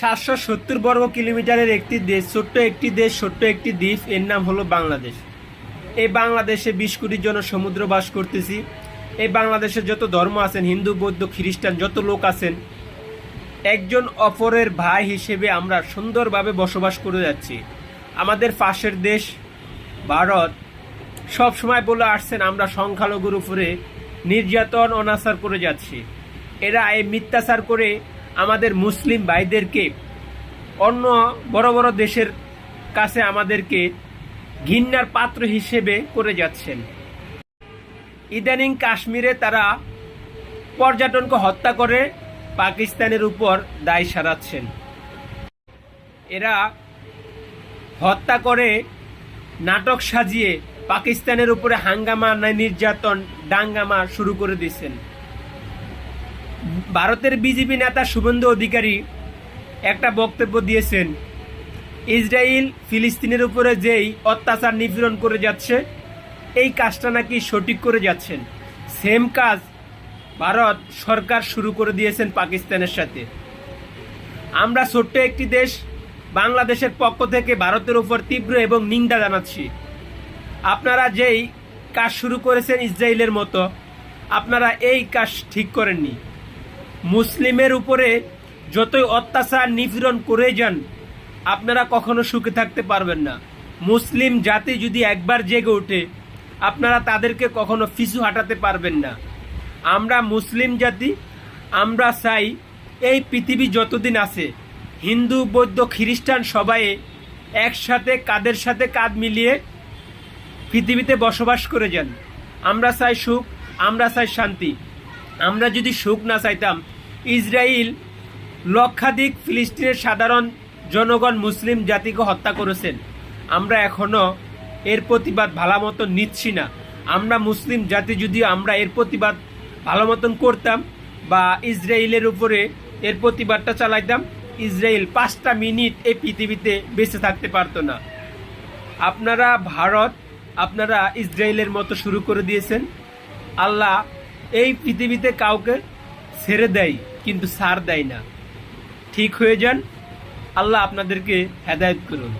770 বর্গ কিলোমিটারের একটি দেশ, ছোট্ট একটি দেশ, ছোট্ট একটি দ্বীপ, এর নাম হলো বাংলাদেশ। এই বাংলাদেশে 20 কোটির জন সমুদ্র বাস করতেছি। এই বাংলাদেশে যত ধর্ম আছেন, হিন্দু, বৌদ্ধ, খ্রিস্টান, যত লোক আছেন, একজন অপরের ভাই হিসেবে আমরা সুন্দরভাবে বসবাস করে যাচ্ছি। আমাদের পাশের দেশ ভারত সব সময় বলে আসছেন আমরা সংখ্যালঘুর উপরে নির্যাতন অনাচার করে যাচ্ছি। এরা এই মিথ্যাচার করে আমাদের মুসলিম ভাইদেরকে অন্য বড় বড় দেশের কাছে আমাদেরকে ঘৃণার পাত্র হিসেবে করে যাচ্ছেন। ইদানিং কাশ্মীরে তারা পর্যটনকে হত্যা করে পাকিস্তানের উপর দায় সারাচ্ছেন। এরা হত্যা করে নাটক সাজিয়ে পাকিস্তানের উপরে হাঙ্গামা, নির্যাতন, দাঙ্গামা শুরু করে দিয়েছেন। ভারতের বিজেপি নেতা শুভেন্দু অধিকারী একটা বক্তব্য দিয়েছেন, ইসরায়েল ফিলিস্তিনের উপরে যেই অত্যাচার নিপীড়ন করে যাচ্ছে, এই কাজটা নাকি সঠিক করে যাচ্ছেন। সেম কাজ ভারত সরকার শুরু করে দিয়েছেন পাকিস্তানের সাথে। আমরা ছোট্ট একটি দেশ বাংলাদেশের পক্ষ থেকে ভারতের উপর তীব্র এবং নিন্দা জানাচ্ছি। আপনারা যেই কাজ শুরু করেছেন ইসরায়েলের মতো, আপনারা এই কাজ ঠিক করেননি। মুসলিমের উপরে যতই অত্যাচার নিপীড়ন করে যান, আপনারা কখনো সুখে থাকতে পারবেন না। মুসলিম জাতি যদি একবার জেগে ওঠে, আপনারা তাদেরকে কখনো পিছু হাঁটাতে পারবেন না। আমরা মুসলিম জাতি, আমরা চাই এই পৃথিবী যতদিন আছে, হিন্দু, বৌদ্ধ, খ্রিস্টান সবাই একসাথে কাঁধের সাথে কাঁধ মিলিয়ে পৃথিবীতে বসবাস করে যান। আমরা চাই সুখ, আমরা চাই শান্তি। আমরা যদি সুখ না চাইতাম, ইসরায়েল লক্ষাধিক ফিলিস্তিনের সাধারণ জনগণ মুসলিম জাতিকে হত্যা করেছেন। আমরা এখনো এর প্রতিবাদ ভালো মতন নিচ্ছি না। আমরা মুসলিম জাতি যদি আমরা এর প্রতিবাদ ভালো মতন করতাম বা ইসরায়েলের উপরে এর প্রতিবাদটা চালাইতাম, ইসরায়েল 5টা মিনিট এই পৃথিবীতে বেঁচে থাকতে পারতো না। আপনারা ভারত, আপনারা ইসরায়েলের মতো শুরু করে দিয়েছেন। আল্লাহ এই পৃথিবীতে কাউকে ছেড়ে দেয়, কিন্তু ছাড় দেয় না। ঠিক হয়ে যান। আল্লাহ আপনাদেরকে হেদায়েত করুন।